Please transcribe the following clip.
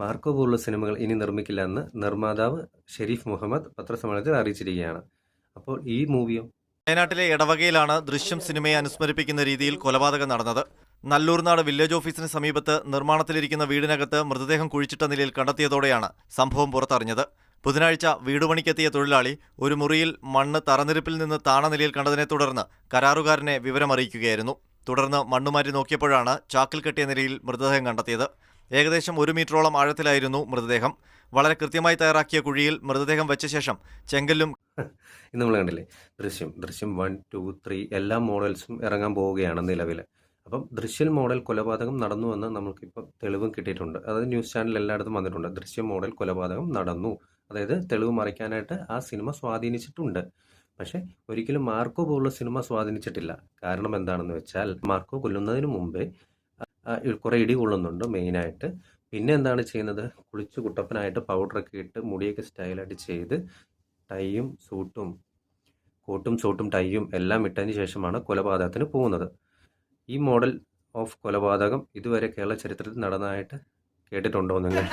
Marco പോലുള്ള സിനിമകൾ ഇനി നിർമ്മിക്കില്ല എന്ന് നിർമ്മാതാവ് ഷെരീഫ് മുഹമ്മദ് പത്രസമ്മേളനത്തിൽ അറിയിച്ചിരിക്കുകയാണ്. അപ്പോൾ ഈ മൂവിയോ? വയനാട്ടിലെ എടവകയിലാണ് ദൃശ്യം സിനിമയെ അനുസ്മരിപ്പിക്കുന്ന രീതിയിൽ കൊലപാതകം നടന്നത്. നല്ലൂർനാട് വില്ലേജ് ഓഫീസിന് സമീപത്ത് നിർമ്മാണത്തിലിരിക്കുന്ന വീടിനകത്ത് മൃതദേഹം കുഴിച്ചിട്ട നിലയിൽ കണ്ടെത്തിയതോടെയാണ് സംഭവം പുറത്തറിഞ്ഞത്. ബുധനാഴ്ച വീടുപണിക്കെത്തിയ തൊഴിലാളി ഒരു മുറിയിൽ മണ്ണ് തറനിരപ്പിൽ നിന്ന് താണ നിലയിൽ കണ്ടതിനെ തുടർന്ന് കരാറുകാരനെ വിവരമറിയിക്കുകയായിരുന്നു. തുടർന്ന് മണ്ണുമാറ്റി നോക്കിയപ്പോഴാണ് ചാക്കിൽ കെട്ടിയ നിലയിൽ മൃതദേഹം കണ്ടെത്തിയത്. ഏകദേശം 1 മീറ്ററോളം ആഴത്തിലായിരുന്നു മൃതദേഹം. വളരെ കൃത്യമായി തയ്യാറാക്കിയ കുഴിയിൽ മൃതദേഹം വെച്ച ശേഷം ചെങ്കല്ലും ഇന്ന് നമ്മൾ കണ്ടില്ലേ ദൃശ്യം 1, 2, 3 എല്ലാ മോഡൽസും ഇറങ്ങാൻ പോവുകയാണ് നിലവിൽ. അപ്പം ദൃശ്യം മോഡൽ കൊലപാതകം നടന്നു എന്ന് നമുക്കിപ്പോൾ തെളിവും കിട്ടിയിട്ടുണ്ട്. അതായത് ന്യൂസ് ചാനൽ എല്ലായിടത്തും വന്നിട്ടുണ്ട്. ദൃശ്യം മോഡൽ കൊലപാതകം നടന്നു, അതായത് തെളിവ് മറയ്ക്കാനായിട്ട് ആ സിനിമ സ്വാധീനിച്ചിട്ടുണ്ട്. പക്ഷെ ഒരിക്കലും മാർക്കോ പോലുള്ള സിനിമ സ്വാധീനിച്ചിട്ടില്ല. കാരണം എന്താണെന്ന് വെച്ചാൽ മാർക്കോ കൊല്ലുന്നതിന് മുമ്പേ കുറെ ഇടി കൊള്ളുന്നുണ്ട് മെയിനായിട്ട്. പിന്നെ എന്താണ് ചെയ്യുന്നത്, കുളിച്ച് കുട്ടപ്പനായിട്ട് പൗഡറൊക്കെ ഇട്ട് മുടിയൊക്കെ സ്റ്റൈലായിട്ട് ചെയ്ത് ടൈയും സൂട്ടും കോട്ടും സൂട്ടും ടൈയും എല്ലാം ഇട്ടതിന് ശേഷമാണ് കൊലപാതകത്തിന് പോകുന്നത്. ഈ മോഡൽ ഓഫ് കൊലപാതകം ഇതുവരെ കേരള ചരിത്രത്തിൽ നടന്നതായിട്ട് കേട്ടിട്ടുണ്ടോ നിങ്ങൾ?